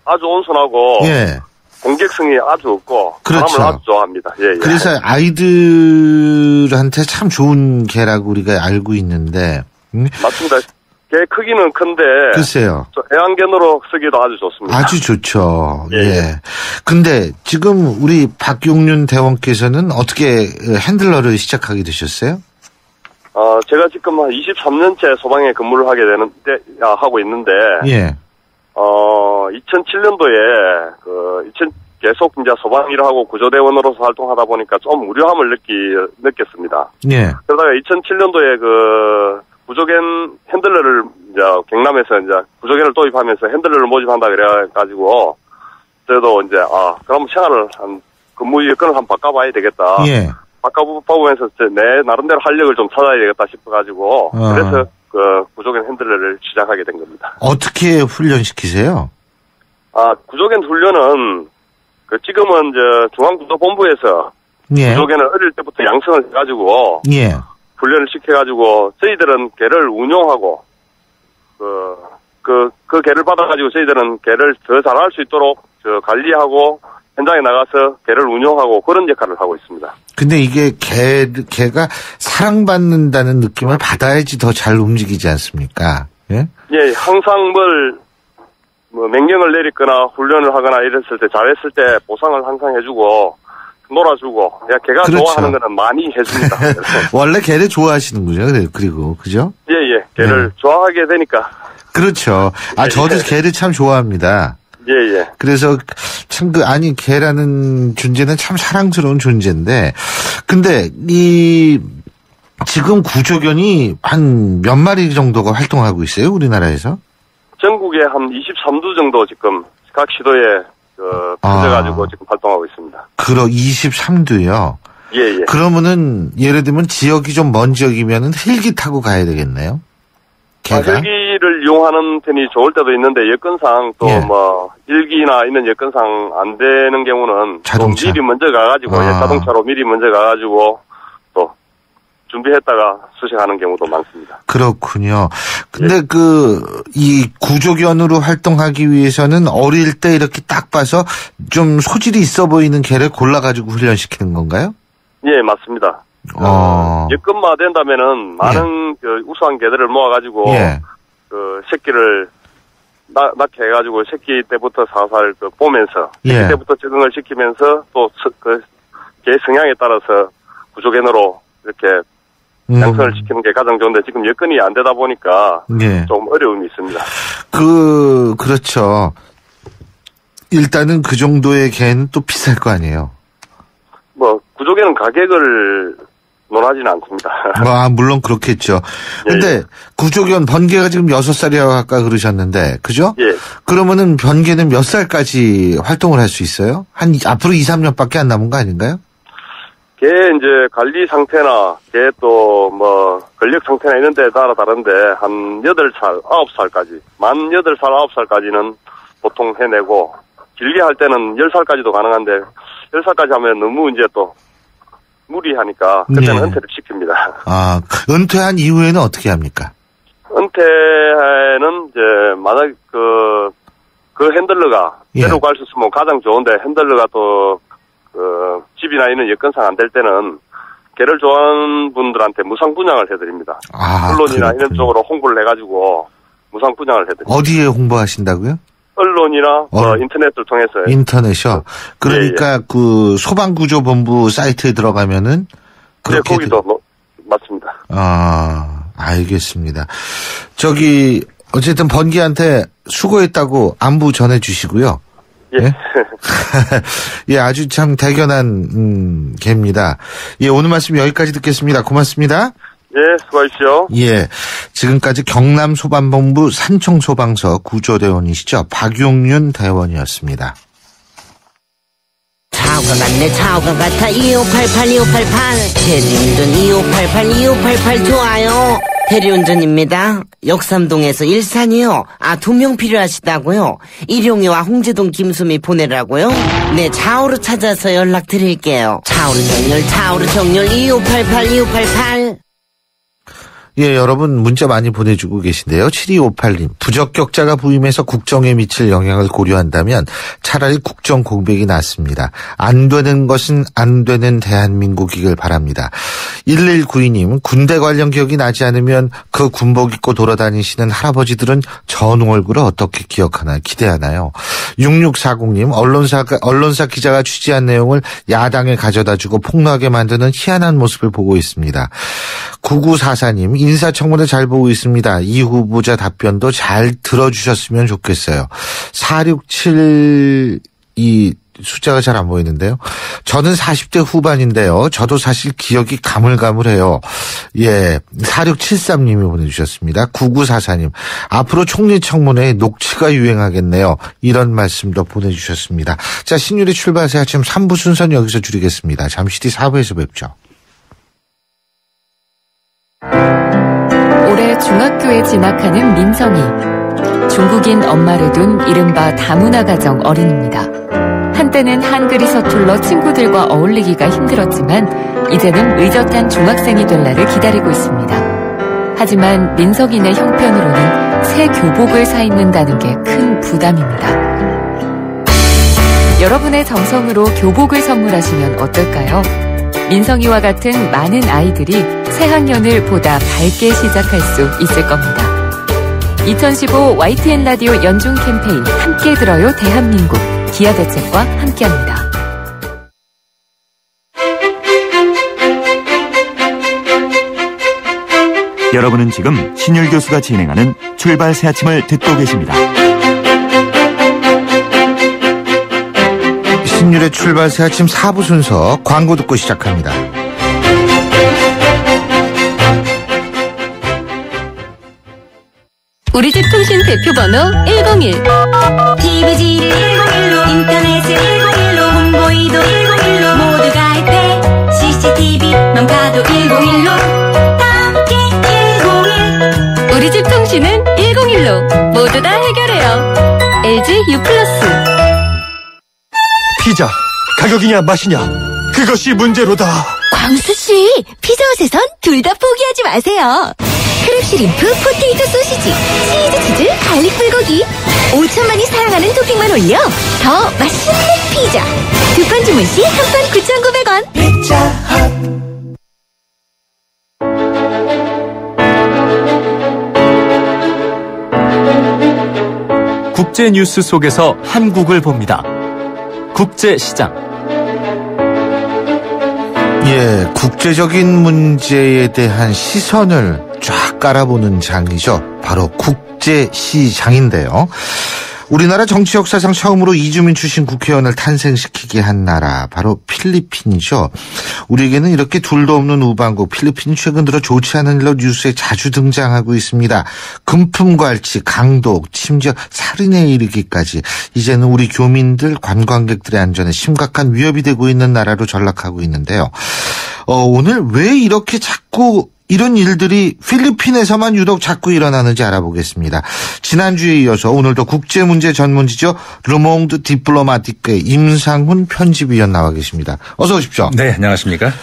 아주 온순하고. 예. 공격성이 아주 없고. 그렇죠. 사람을 아주 좋아합니다. 예, 예. 그래서 아이들한테 참 좋은 개라고 우리가 알고 있는데. 맞습니다. 개 크기는 큰데. 글쎄요. 애완견으로 쓰기도 아주 좋습니다. 아주 좋죠. 예. 예. 근데 지금 우리 박용윤 대원께서는 어떻게 핸들러를 시작하게 되셨어요? 제가 지금 한 23년째 소방에 근무를 하고 있는데. 예. 2007년도에 계속 이제 소방 일을 하고 구조대원으로서 활동하다 보니까 좀 우려함을 느꼈습니다. 예. 그러다가 2007년도에 구조견 핸들러를 이제 경남에서 이제 구조견을 도입하면서 핸들러를 모집한다 그래가지고 저도 이제 그럼 생활을 근무 여건을 한번 바꿔봐야 되겠다. 예. 바꿔보면서 내 나름대로 활력을 좀 찾아야 되겠다 싶어가지고 그래서 구조견 핸들러를 시작하게 된 겁니다. 어떻게 훈련시키세요? 구조견 훈련은 지금은 중앙구조본부에서 예. 구조견을 어릴 때부터 양성을 해가지고 예. 훈련을 시켜가지고 저희들은 개를 운용하고 그 개를 받아가지고 저희들은 개를 더 잘할 수 있도록 관리하고 현장에 나가서 개를 운용하고 그런 역할을 하고 있습니다. 근데 이게 개가 사랑받는다는 느낌을 받아야지 더 잘 움직이지 않습니까? 예? 예, 항상 맹령을 내리거나 훈련을 하거나 이랬을 때 잘했을 때 보상을 항상 해주고 놀아주고 개가 그렇죠. 좋아하는 거는 많이 해줍니다. 원래 개를 좋아하시는군요. 그리고 그죠? 예, 개를 좋아하게 되니까. 그렇죠. 저도 개를 참 좋아합니다. 예. 그래서 참 개라는 존재는 참 사랑스러운 존재인데, 근데 지금 구조견이 한 몇 마리 정도가 활동하고 있어요, 우리나라에서? 전국에 한 23두 정도 지금 각 시도에 퍼져가지고 지금 활동하고 있습니다. 23두요? 예. 그러면은 예를 들면 지역이 좀 먼 지역이면은 헬기 타고 가야 되겠네요. 헬기를 이용하는 편이 좋을 때도 있는데 여건상 또 예. 뭐 일기나 있는 여건상 안 되는 경우는 자동차. 또 미리 먼저 가가지고 자동차로 미리 먼저 가가지고 또 준비했다가 수색하는 경우도 많습니다. 그렇군요. 근데 이 구조견으로 활동하기 위해서는 어릴 때 이렇게 딱 봐서 좀 소질이 있어 보이는 개를 골라가지고 훈련시키는 건가요? 예, 맞습니다. 여건만 된다면은 많은 그 우수한 개들을 모아가지고 그 새끼를 낳게 해가지고 새끼 때부터 살살 보면서 새끼 때부터 적응을 시키면서 또 그 개 성향에 따라서 구조견으로 이렇게 양성을 시키는 게 가장 좋은데 지금 여건이 안 되다 보니까 좀 어려움이 있습니다. 그렇죠. 일단은 그 정도의 개는 또 비쌀 거 아니에요. 뭐 구조개는 가격을 논하지는 않습니다. 물론 그렇겠죠. 근데 구조견 번개가 지금 6살이라고 아까 그러셨는데, 그죠? 예. 그러면은 번개는 몇 살까지 활동을 할 수 있어요? 앞으로 2, 3년밖에 안 남은 거 아닌가요? 개 이제 관리 상태나 개 또 뭐 근력 상태나 이런 데에 따라 다른데 한 8살, 9살까지 만 8살, 9살까지는 보통 해내고 길게 할 때는 10살까지도 가능한데 10살까지 하면 너무 이제 또 무리하니까 그때는 은퇴를 시킵니다. 은퇴한 이후에는 어떻게 합니까? 은퇴는 이제 만약 그 핸들러가 데려갈 수 있으면 가장 좋은데 핸들러가 또 집이나 있는 여건상 안 될 때는 개를 좋아하는 분들한테 무상 분양을 해드립니다. 언론이나 이런 쪽으로 홍보를 해가지고 무상 분양을 해드립니다. 어디에 홍보하신다고요? 언론이나 인터넷을 통해서요. 인터넷이요? 그러니까 그 소방구조본부 사이트에 들어가면은 그렇게 거기도 맞습니다. 알겠습니다. 어쨌든 번개한테 수고했다고 안부 전해주시고요. 예, 아주 참 대견한 개입니다. 예, 오늘 말씀 여기까지 듣겠습니다. 고맙습니다. 예, 수고하십시오. 예, 지금까지 경남소방본부 산청소방서 구조대원이시죠. 박용윤 대원이었습니다. 차우가 같네, 차우가 같아. 2588 2588 대리운전 2588 2588 좋아요. 대리운전입니다. 역삼동에서 일산이요. 2명 필요하시다고요? 일용이와 홍제동 김수미 보내라고요? 네, 차우로 찾아서 연락드릴게요. 차우로 정렬 2588 2588. 예, 여러분 문자 많이 보내주고 계신데요. 7258님. 부적격자가 부임해서 국정에 미칠 영향을 고려한다면 차라리 국정 공백이 낫습니다. 안 되는 것은 안 되는 대한민국이길 바랍니다. 1192님. 군대 관련 기억이 나지 않으면 그 군복 입고 돌아다니시는 할아버지들은 전웅 얼굴을 어떻게 기억하나 기대하나요? 6640님. 언론사 기자가 취재한 내용을 야당에 가져다주고 폭로하게 만드는 희한한 모습을 보고 있습니다. 9944님. 인사청문회 잘 보고 있습니다. 이 후보자 답변도 잘 들어주셨으면 좋겠어요. 467 이 숫자가 잘 안 보이는데요. 저는 40대 후반인데요. 저도 사실 기억이 가물가물해요. 예, 4673님이 보내주셨습니다. 9944님. 앞으로 총리청문회에 녹취가 유행하겠네요. 이런 말씀도 보내주셨습니다. 자, 신율의 출발새 아침 3부 순서는 여기서 줄이겠습니다. 잠시 뒤 4부에서 뵙죠. 올해 중학교에 진학하는 민성이. 중국인 엄마를 둔 이른바 다문화 가정 어린입니다. 한때는 한글이 서툴러 친구들과 어울리기가 힘들었지만 이제는 의젓한 중학생이 될 날을 기다리고 있습니다. 하지만 민성이네 형편으로는 새 교복을 사 입는다는 게 큰 부담입니다. 여러분의 정성으로 교복을 선물하시면 어떨까요? 민성이와 같은 많은 아이들이 새 학년을 보다 밝게 시작할 수 있을 겁니다. 2015 YTN 라디오 연중 캠페인 함께 들어요 대한민국 기아대책과 함께합니다. 여러분은 지금 신율 교수가 진행하는 출발 새 아침을 듣고 계십니다. 신율의 출발 새 아침 4부 순서 광고 듣고 시작합니다. 우리 집 통신 대표번호 101. TVG 101로 인터넷을 101로 홍보이도 101로 모두 가입해. CCTV 1로 모두 다 해결해요. LG U+. 피자, 가격이냐 맛이냐 그것이 문제로다. 광수씨, 피자헛에선 둘 다 포기하지 마세요. 크랩시림프, 포테이토 소시지, 치즈, 갈릭 불고기 5천만이 사랑하는 토핑만 올려 더 맛있는 피자. 두 판 주문 시 한 판 9,900원. 피자헛. 국제 뉴스 속에서 한국을 봅니다. 국제시장. 예, 국제적인 문제에 대한 시선을 쫙 깔아보는 장이죠. 바로 국제시장인데요. 우리나라 정치 역사상 처음으로 이주민 출신 국회의원을 탄생시키게 한 나라, 바로 필리핀이죠. 우리에게는 이렇게 둘도 없는 우방국 필리핀이 최근 들어 좋지 않은 일로 뉴스에 자주 등장하고 있습니다. 금품갈취, 강독, 심지어 살인에 이르기까지 이제는 우리 교민들, 관광객들의 안전에 심각한 위협이 되고 있는 나라로 전락하고 있는데요. 오늘 왜 이렇게 자꾸 이런 일들이 필리핀에서만 유독 자꾸 일어나는지 알아보겠습니다. 지난주에 이어서 오늘도 국제문제 전문지죠. 르몽드 디플로마티크의 임상훈 편집위원 나와 계십니다. 어서 오십시오. 네, 안녕하십니까.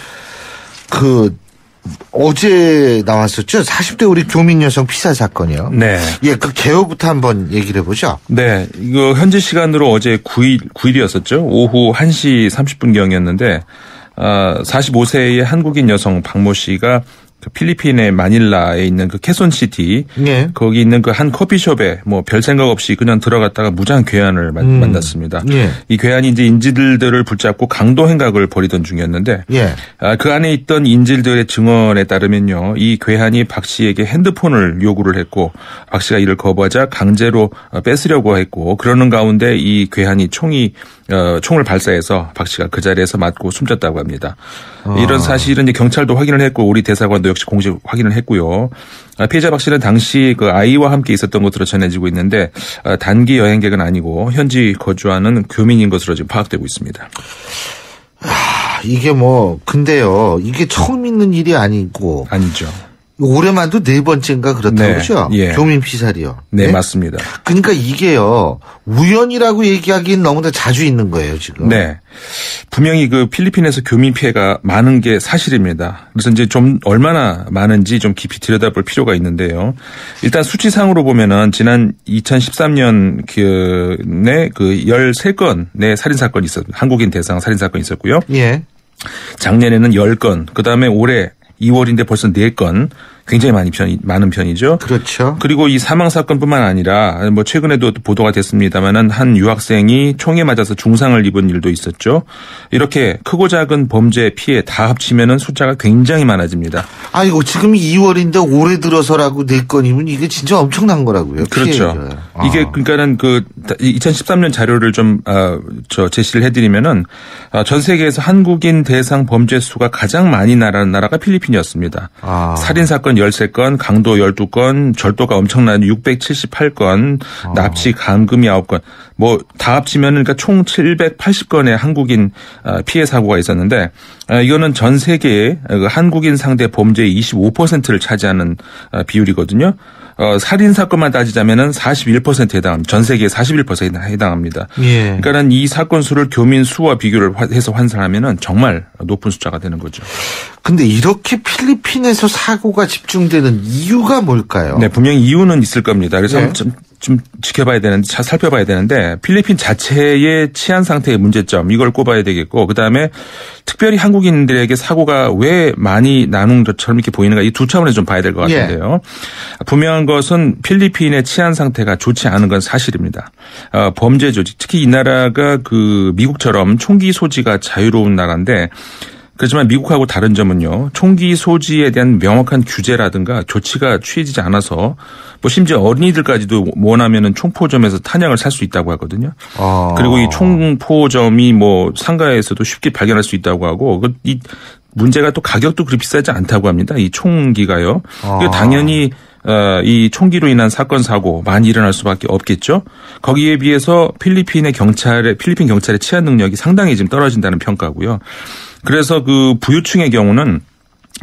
어제 나왔었죠. 40대 우리 교민 여성 피살 사건이요. 네. 예, 그 개요부터 한번 얘기를 해보죠. 네, 이거 현지 시간으로 어제 9일이었었죠. 오후 1시 30분경이었는데 45세의 한국인 여성 박모 씨가 그 필리핀의 마닐라에 있는 그 케손시티, 예. 거기 있는 그 한 커피숍에 뭐 별 생각 없이 그냥 들어갔다가 무장한 괴한을 만났습니다. 예. 이 괴한이 이제 인질들을 붙잡고 강도 행각을 벌이던 중이었는데, 예. 그 안에 있던 인질들의 증언에 따르면요, 이 괴한이 박 씨에게 핸드폰을 요구를 했고, 박 씨가 이를 거부하자 강제로 뺏으려고 했고, 그러는 가운데 이 괴한이 총을 발사해서 박 씨가 그 자리에서 맞고 숨졌다고 합니다. 이런 사실은 이제 경찰도 확인을 했고 우리 대사관도 역시 공식 확인을 했고요. 피해자 박 씨는 당시 그 아이와 함께 있었던 것으로 전해지고 있는데 단기 여행객은 아니고 현지 거주하는 교민인 것으로 지금 파악되고 있습니다. 이게 근데요. 이게 처음 있는 일이 아니고. 아니죠. 올해만도 4번째인가 그렇다고 그죠? 네, 예. 교민 피살이요. 네, 네, 맞습니다. 그러니까 이게요. 우연이라고 얘기하기는 너무나 자주 있는 거예요, 지금. 네. 분명히 그 필리핀에서 교민 피해가 많은 게 사실입니다. 그래서 이제 좀 얼마나 많은지 좀 깊이 들여다볼 필요가 있는데요. 일단 수치상으로 보면은 지난 2013년 내 그 13건의 살인사건이 있었습니다. 한국인 대상 살인사건이 있었고요. 예. 작년에는 10건, 그 다음에 올해 2월인데 벌써 4건, 굉장히 많은 편이죠. 그렇죠. 그리고 이 사망 사건뿐만 아니라 뭐 최근에도 보도가 됐습니다만은 한 유학생이 총에 맞아서 중상을 입은 일도 있었죠. 이렇게 크고 작은 범죄 피해 다 합치면은 숫자가 굉장히 많아집니다. 아이고 지금 2월인데 올해 들어서라고 4건이면 이게 진짜 엄청난 거라고요. 그렇죠. 이게 그러니까는 그 2013년 자료를 좀 제시를 해드리면은 전 세계에서 한국인 대상 범죄 수가 가장 많이 나라는 나라가 필리핀이었습니다. 살인 사건 13건, 강도 12건, 절도가 엄청난 678건, 납치, 감금이 9건, 뭐 다 합치면 그러니까 총 780건의 한국인 피해 사고가 있었는데 이거는 전 세계의 한국인 상대 범죄의 25%를 차지하는 비율이거든요. 살인 사건만 따지자면은 41%에 해당합니다. 전 세계의 41%에 해당합니다. 예. 그러니까는 이 사건 수를 교민 수와 비교를 해서 환산하면은 정말 높은 숫자가 되는 거죠. 근데 이렇게 필리핀에서 사고가 집중되는 이유가 뭘까요? 네, 분명히 이유는 있을 겁니다. 그래서 네. 좀 지켜봐야 되는데, 살펴봐야 되는데, 필리핀 자체의 치안 상태의 문제점, 이걸 꼽아야 되겠고, 그 다음에 특별히 한국인들에게 사고가 왜 많이 나눈 것처럼 이렇게 보이는가, 이 두 차원에서 좀 봐야 될 것 같은데요. 예. 분명한 것은 필리핀의 치안 상태가 좋지 않은 건 사실입니다. 범죄 조직, 특히 이 나라가 그 미국처럼 총기 소지가 자유로운 나라인데, 그렇지만 미국하고 다른 점은요. 총기 소지에 대한 명확한 규제라든가 조치가 취해지지 않아서 뭐 심지어 어린이들까지도 원하면은 총포점에서 탄약을 살 수 있다고 하거든요. 그리고 이 총포점이 뭐 상가에서도 쉽게 발견할 수 있다고 하고 이 문제가 또 가격도 그리 비싸지 않다고 합니다. 이 총기가요. 당연히 이 총기로 인한 사건 사고 많이 일어날 수밖에 없겠죠. 거기에 비해서 필리핀 경찰의 치안 능력이 상당히 지금 떨어진다는 평가고요. 그래서 그 부유층의 경우는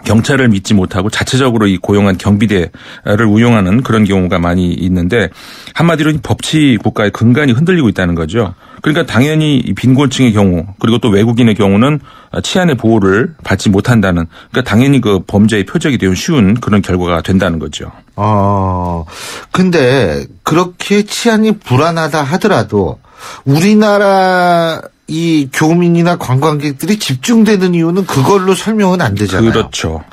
경찰을 믿지 못하고 자체적으로 이 고용한 경비대를 운용하는 그런 경우가 많이 있는데 한마디로 법치 국가의 근간이 흔들리고 있다는 거죠. 그러니까 당연히 빈곤층의 경우 그리고 또 외국인의 경우는 치안의 보호를 받지 못한다는 그러니까 당연히 그 범죄의 표적이 되면 쉬운 그런 결과가 된다는 거죠. 근데 그렇게 치안이 불안하다 하더라도 우리나라 이 교민이나 관광객들이 집중되는 이유는 그걸로 설명은 안 되잖아요. 그렇죠.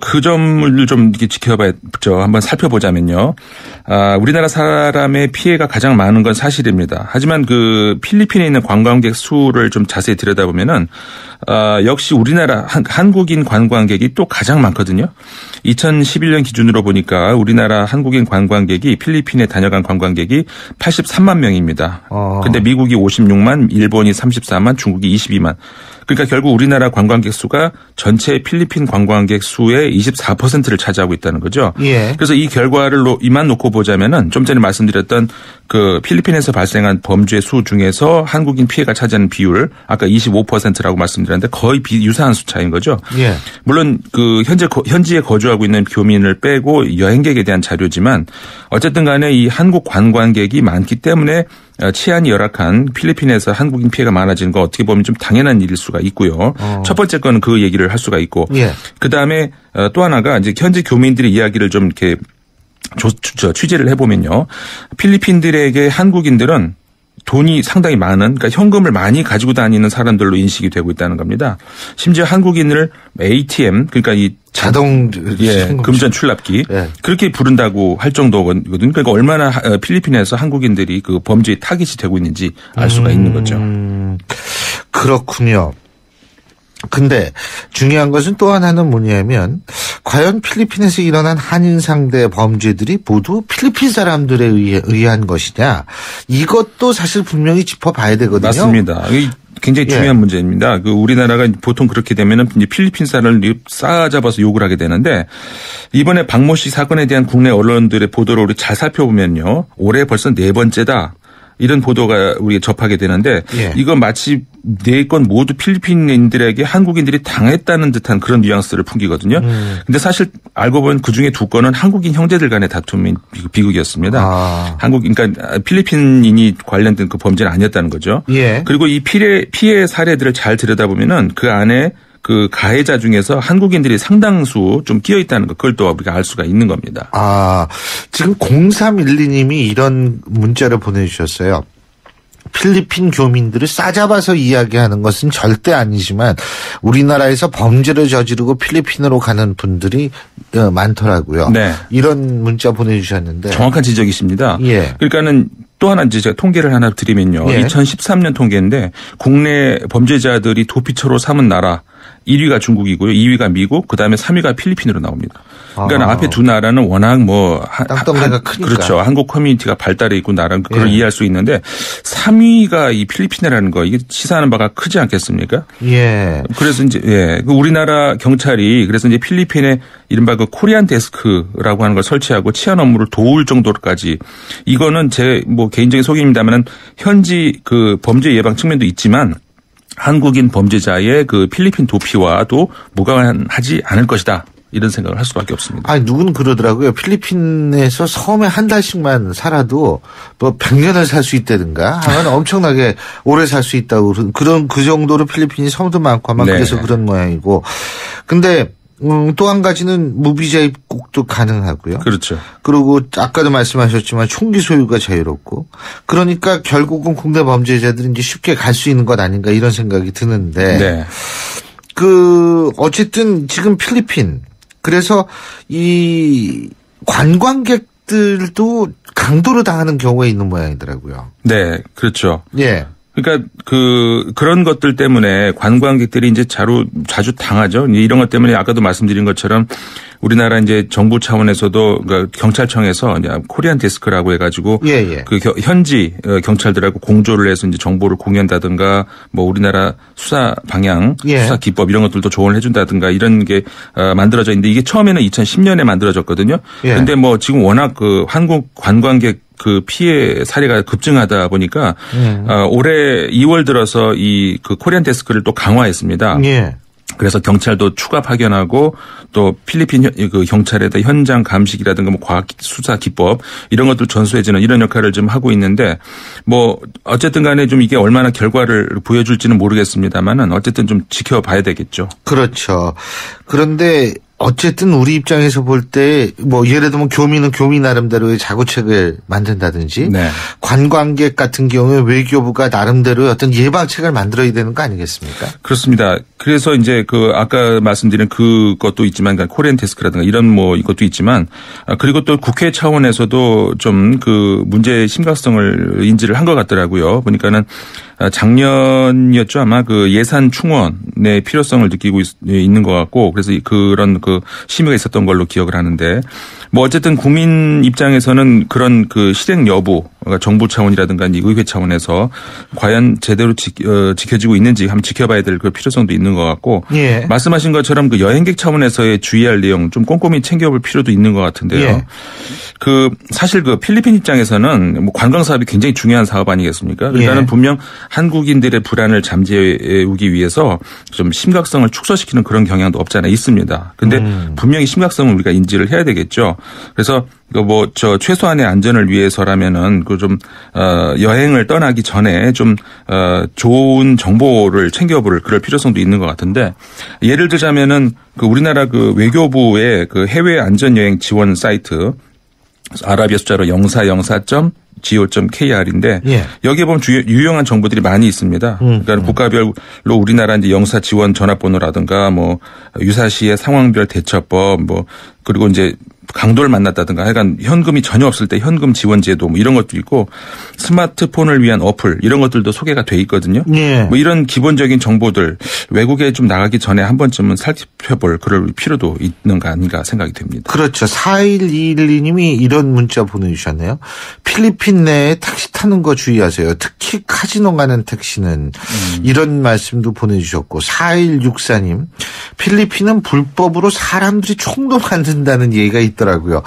그 점을 좀 이렇게 지켜봐야죠. 한번 살펴보자면요. 우리나라 사람의 피해가 가장 많은 건 사실입니다. 하지만 그 필리핀에 있는 관광객 수를 좀 자세히 들여다보면은 역시 우리나라 한국인 관광객이 또 가장 많거든요. 2011년 기준으로 보니까 우리나라 한국인 관광객이 필리핀에 다녀간 관광객이 83만 명입니다. 근데 미국이 56만, 일본이 34만, 중국이 22만. 그러니까 결국 우리나라 관광객 수가 전체 필리핀 관광객 수의 24%를 차지하고 있다는 거죠. 예. 그래서 이 결과를 이만 놓고 보자면은 좀 전에 말씀드렸던 그 필리핀에서 발생한 범죄 수 중에서 한국인 피해가 차지하는 비율 아까 25%라고 말씀드렸는데 거의 유사한 숫자인 거죠. 예. 물론 그 현지에 거주하고 있는 교민을 빼고 여행객에 대한 자료지만 어쨌든 간에 이 한국 관광객이 많기 때문에 치안이 열악한 필리핀에서 한국인 피해가 많아지는 건 어떻게 보면 좀 당연한 일일 수가 있고요. 첫 번째 거는 그 얘기를 할 수가 있고 예. 그다음에 또 하나가 이제 현지 교민들의 이야기를 좀 이렇게 취재를 해보면요. 필리핀들에게 한국인들은 돈이 상당히 많은 그러니까 현금을 많이 가지고 다니는 사람들로 인식이 되고 있다는 겁니다. 심지어 한국인을 ATM 그러니까 이 자동 금전 출납기 그렇게 부른다고 할 정도거든요. 그러니까 얼마나 필리핀에서 한국인들이 그 범죄의 타깃이 되고 있는지 알 수가 있는 거죠. 그렇군요. 근데 중요한 것은 또 하나는 뭐냐면 과연 필리핀에서 일어난 한인 상대 범죄들이 모두 필리핀 사람들에 의한 것이냐 이것도 사실 분명히 짚어봐야 되거든요. 맞습니다. 굉장히 중요한 문제입니다. 그 우리나라가 보통 그렇게 되면은 이제 필리핀 사람을 싸잡아서 욕을 하게 되는데 이번에 박모 씨 사건에 대한 국내 언론들의 보도를 우리 잘 살펴보면요. 올해 벌써 4번째다. 이런 보도가 우리가 접하게 되는데 이건 마치 4건 모두 필리핀인들에게 한국인들이 당했다는 듯한 그런 뉘앙스를 풍기거든요. 근데 사실 알고 보면 그중에 2건은 한국인 형제들 간의 다툼인 비극이었습니다. 그러니까 필리핀인이 관련된 그 범죄는 아니었다는 거죠. 그리고 이 피해 사례들을 잘 들여다보면은 그 안에 그 가해자 중에서 한국인들이 상당수 좀 끼어 있다는 거 그걸 또 우리가 알 수가 있는 겁니다. 지금 0312님이 이런 문자를 보내주셨어요. 필리핀 교민들을 싸잡아서 이야기하는 것은 절대 아니지만 우리나라에서 범죄를 저지르고 필리핀으로 가는 분들이 많더라고요. 네. 이런 문자 보내주셨는데. 정확한 지적이십니다. 그러니까는 또 하나 이제 제가 통계를 하나 드리면요. 2013년 통계인데 국내 범죄자들이 도피처로 삼은 나라 1위가 중국이고요. 2위가 미국, 그다음에 3위가 필리핀으로 나옵니다. 그러니까 앞에 두 나라는 워낙 땅덩이가 크니까. 그렇죠. 한국 커뮤니티가 발달해 있고 나라는 그걸 이해할 수 있는데 3위가 이 필리핀이라는 거 이게 시사하는 바가 크지 않겠습니까? 그래서 이제 우리나라 경찰이 그래서 이제 필리핀에 이른바 그 코리안 데스크라고 하는 걸 설치하고 치안 업무를 도울 정도로까지 이거는 제 개인적인 소견입니다만은 현지 그 범죄 예방 측면도 있지만 한국인 범죄자의 그 필리핀 도피와도 무관하지 않을 것이다. 이런 생각을 할 수밖에 없습니다. 누군 그러더라고요. 필리핀에서 섬에 한 달씩만 살아도 100년을 살 수 있다든가 하면 엄청나게 오래 살 수 있다고 그 정도로 필리핀이 섬도 많고 아마 그래서 그런 모양이고. 근데 또 한 가지는 무비자 입국도 가능하고요. 그렇죠. 그리고 아까도 말씀하셨지만 총기 소유가 자유롭고 그러니까 결국은 국내 범죄자들이 이제 쉽게 갈 수 있는 것 아닌가 이런 생각이 드는데 어쨌든 지금 필리핀 그래서 이 관광객들도 강도로 당하는 경우가 있는 모양이더라고요. 네, 그렇죠. 그러니까 그런 것들 때문에 관광객들이 이제 자주 당하죠. 이런 것 때문에 아까도 말씀드린 것처럼 우리나라 이제 정부 차원에서도 그러니까 경찰청에서 이제 코리안 데스크라고 해가지고 그 현지 경찰들하고 공조를 해서 이제 정보를 공유한다든가 우리나라 수사 방향, 수사 기법 이런 것들도 조언을 해준다든가 이런 게 만들어져 있는데 이게 처음에는 2010년에 만들어졌거든요. 그런데 지금 워낙 그 한국 관광객 그 피해 사례가 급증하다 보니까 올해 2월 들어서 이 그 코리안 데스크를 또 강화했습니다. 그래서 경찰도 추가 파견하고 또 필리핀 그 경찰에다 현장 감식이라든가 뭐 과학 수사 기법 이런 것들 전수해주는 이런 역할을 좀 하고 있는데 뭐 어쨌든 간에 좀 이게 얼마나 결과를 보여줄지는 모르겠습니다만은 어쨌든 좀 지켜봐야 되겠죠. 그렇죠. 그런데 어쨌든 우리 입장에서 볼 때 뭐 예를 들면 교민은 교민 나름대로의 자구책을 만든다든지 네. 관광객 같은 경우에 외교부가 나름대로의 어떤 예방책을 만들어야 되는 거 아니겠습니까? 그렇습니다. 그래서 이제 그 아까 말씀드린 그것도 있지만 그러니까 코리안 데스크라든가 이런 뭐 이것도 있지만 그리고 또 국회 차원에서도 좀 그 문제의 심각성을 인지를 한 것 같더라고요. 보니까는 작년이었죠. 아마 그 예산 충원의 필요성을 느끼고 있는 것 같고 그래서 그런 그 심의가 있었던 걸로 기억을 하는데 뭐 어쨌든 국민 입장에서는 그런 그 실행 여부 그러니까 정부 차원이라든가 의회 차원에서 과연 제대로 지켜지고 있는지 한번 지켜봐야 될 그 필요성도 있는 것 같고 예. 말씀하신 것처럼 그 여행객 차원에서의 주의할 내용 좀 꼼꼼히 챙겨볼 필요도 있는 것 같은데요. 예. 그 사실 그 필리핀 입장에서는 뭐 관광 사업이 굉장히 중요한 사업 아니겠습니까? 그러니까는 예. 분명 한국인들의 불안을 잠재우기 위해서 좀 심각성을 축소시키는 그런 경향도 없지 않아 있습니다. 근데 분명히 심각성을 우리가 인지를 해야 되겠죠. 그래서 뭐 저 최소한의 안전을 위해서라면은 그 좀 여행을 떠나기 전에 좀 좋은 정보를 챙겨볼 그럴 필요성도 있는 것 같은데 예를 들자면은 그 우리나라 그 외교부의 그 해외 안전 여행 지원 사이트 아라비아 숫자로 0404.go.kr인데 예. 여기에 보면 유용한 정보들이 많이 있습니다. 그러니까 국가별로 우리나라 이제 영사 지원 전화번호라든가 뭐 유사시의 상황별 대처법 뭐 그리고 이제 강도를 만났다든가 하여간 현금이 전혀 없을 때 현금 지원 제도 뭐 이런 것도 있고 스마트폰을 위한 어플 이런 것들도 소개가 돼 있거든요. 예. 뭐 이런 기본적인 정보들 외국에 좀 나가기 전에 한 번쯤은 살펴볼 그럴 필요도 있는 거 아닌가 생각이 됩니다. 그렇죠. 4112님이 이런 문자 보내주셨네요. 필리핀 내에 택시 타는 거 주의하세요. 특히 카지노 가는 택시는 이런 말씀도 보내주셨고 4164님 필리핀은 불법으로 사람들이 총도 만든다는 얘기가 있더라고요.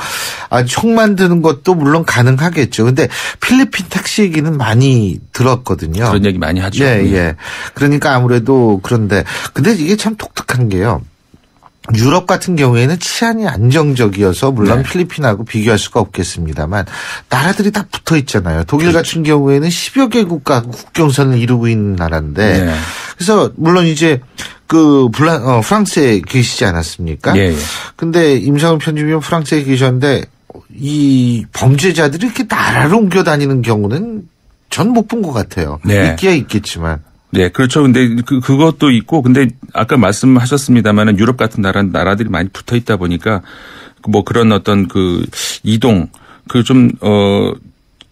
총 만드는 것도 물론 가능하겠죠. 근데 필리핀 택시 얘기는 많이 들었거든요. 그런 얘기 많이 하죠. 예, 예. 그러니까 아무래도 그런데 근데 이게 참 독특한 게요. 유럽 같은 경우에는 치안이 안정적이어서 물론 네. 필리핀하고 비교할 수가 없겠습니다.만 나라들이 다 붙어 있잖아요. 독일 그렇죠. 같은 경우에는 10여 개국과 국경선을 이루고 있는 나라인데 네. 그래서 물론 이제 그 프랑스에 계시지 않았습니까? 예. 근데 임상훈 편집위원 프랑스에 계셨는데 이 범죄자들이 이렇게 나라를 옮겨 다니는 경우는 전 못 본 것 같아요. 네. 있기야 있겠지만. 네, 그렇죠. 근데 그것도 있고, 근데 아까 말씀하셨습니다만은 유럽 같은 나라들이 많이 붙어 있다 보니까 뭐 그런 어떤 그 이동,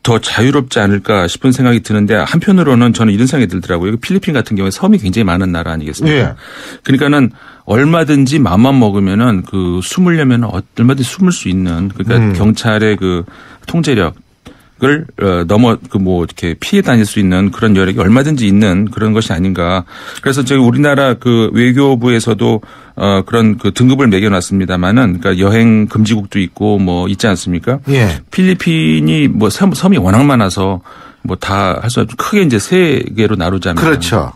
더 자유롭지 않을까 싶은 생각이 드는데 한편으로는 저는 이런 생각이 들더라고요. 필리핀 같은 경우에 섬이 굉장히 많은 나라 아니겠습니까? 네. 그러니까는 얼마든지 마음만 먹으면은 그 숨으려면 얼마든지 숨을 수 있는 그러니까 경찰의 그 통제력 을 이렇게 피해 다닐 수 있는 그런 여력이 얼마든지 있는 그런 것이 아닌가. 그래서 저희 우리나라 그 외교부에서도 그런 그 등급을 매겨놨습니다만은 그러니까 여행 금지국도 있고 뭐 있지 않습니까? 예. 필리핀이 뭐 섬이 워낙 많아서 뭐 다 할 수 없죠. 크게 이제 세 개로 나누자면 그렇죠.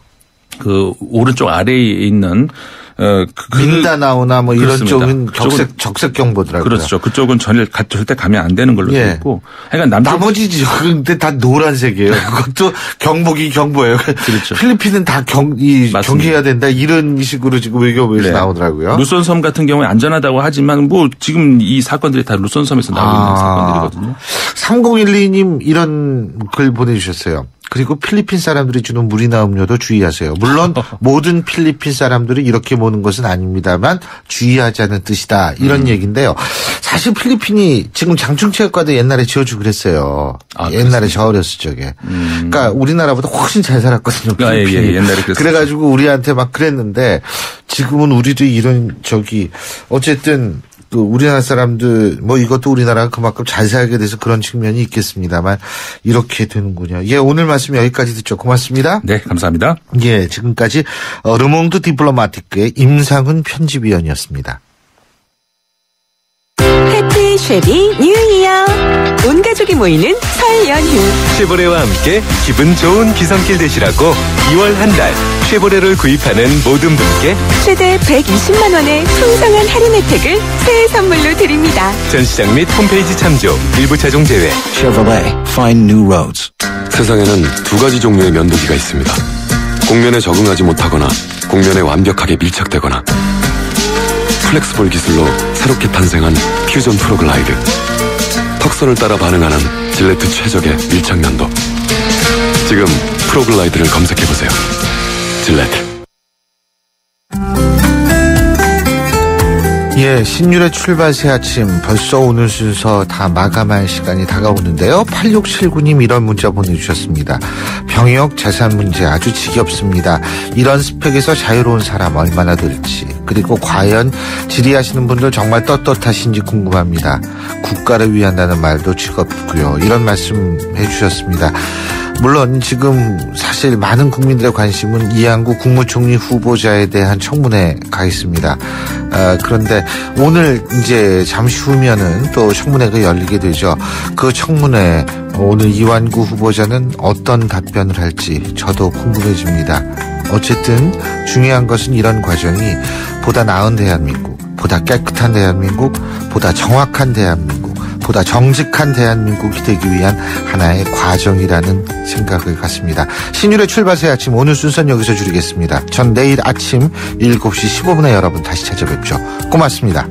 그 오른쪽 아래에 있는 민다나오나 뭐 이런 그렇습니다. 쪽은 적색 경보더라고요. 그렇죠. 그쪽은 절대 가면 안 되는 걸로 되어 있고. 그러니까 나머지 근데 다 노란색이에요. 그것도 경보기 경보예요. 그렇죠. 필리핀은 다 경계해야 된다 이런 식으로 지금 외교부에서 나오더라고요. 루손섬 같은 경우에 안전하다고 하지만 뭐 지금 이 사건들이 다 루손섬에서 나오고 있는 사건들이거든요. 3012님 이런 글 보내주셨어요. 그리고 필리핀 사람들이 주는 물이나 음료도 주의하세요. 물론 모든 필리핀 사람들이 이렇게 모는 것은 아닙니다만 주의하자는 뜻이다. 이런 얘기인데요. 사실 필리핀이 지금 장충체육관도 옛날에 지어주고 그랬어요. 옛날에 저 어렸을 적에. 그러니까 우리나라보다 훨씬 잘 살았거든요. 필리핀이. 예, 옛날에 그랬어요. 그래가지고 우리한테 막 그랬는데 지금은 우리도 이런 어쨌든 그 우리나라 사람들 뭐 이것도 우리나라가 그만큼 잘 살게 돼서 그런 측면이 있겠습니다만 이렇게 되는군요. 예, 오늘 말씀 여기까지 듣죠. 고맙습니다. 네, 감사합니다. 예, 지금까지 르몽드 디플로마티크의 임상훈 편집위원이었습니다. 해피 쉐비 뉴 이어 온 가족이 모이는 설 연휴 쉐보레와 함께 기분 좋은 기성길 되시라고 2월 한 달 쉐보레를 구입하는 모든 분께 최대 120만 원의 풍성한 할인 혜택을 새해 선물로 드립니다. 전시장 및 홈페이지 참조, 일부 차종 제외. Chevrolet, find new roads. 세상에는 두 가지 종류의 면도기가 있습니다. 곡면에 적응하지 못하거나 곡면에 완벽하게 밀착되거나, 플렉스볼 기술로 새롭게 탄생한 퓨전 프로글라이드. 턱선을 따라 반응하는 질레트 최적의 밀착면도. 지금 프로글라이드를 검색해보세요. 질레트. 예, 신율의 출발 새 아침, 벌써 오늘 순서 다 마감할 시간이 다가오는데요. 8679님 이런 문자 보내주셨습니다. 병역 재산 문제 아주 지겹습니다. 이런 스펙에서 자유로운 사람 얼마나 될지, 그리고 과연 질의하시는 분들 정말 떳떳하신지 궁금합니다. 국가를 위한다는 말도 즐겁고요. 이런 말씀 해주셨습니다. 물론 지금 사실 많은 국민들의 관심은 이한구 국무총리 후보자에 대한 청문회에 가 있습니다. 그런데 오늘 이제 잠시 후면은 또 청문회가 열리게 되죠. 그 청문회 오늘 이완구 후보자는 어떤 답변을 할지 저도 궁금해집니다. 어쨌든 중요한 것은 이런 과정이 보다 나은 대한민국, 보다 깨끗한 대한민국, 보다 정확한 대한민국, 보다 정직한 대한민국이 되기 위한 하나의 과정이라는 생각을 갖습니다. 신율의 출발새 아침, 오늘 순서는 여기서 줄이겠습니다. 전 내일 아침 7시 15분에 여러분 다시 찾아뵙죠. 고맙습니다.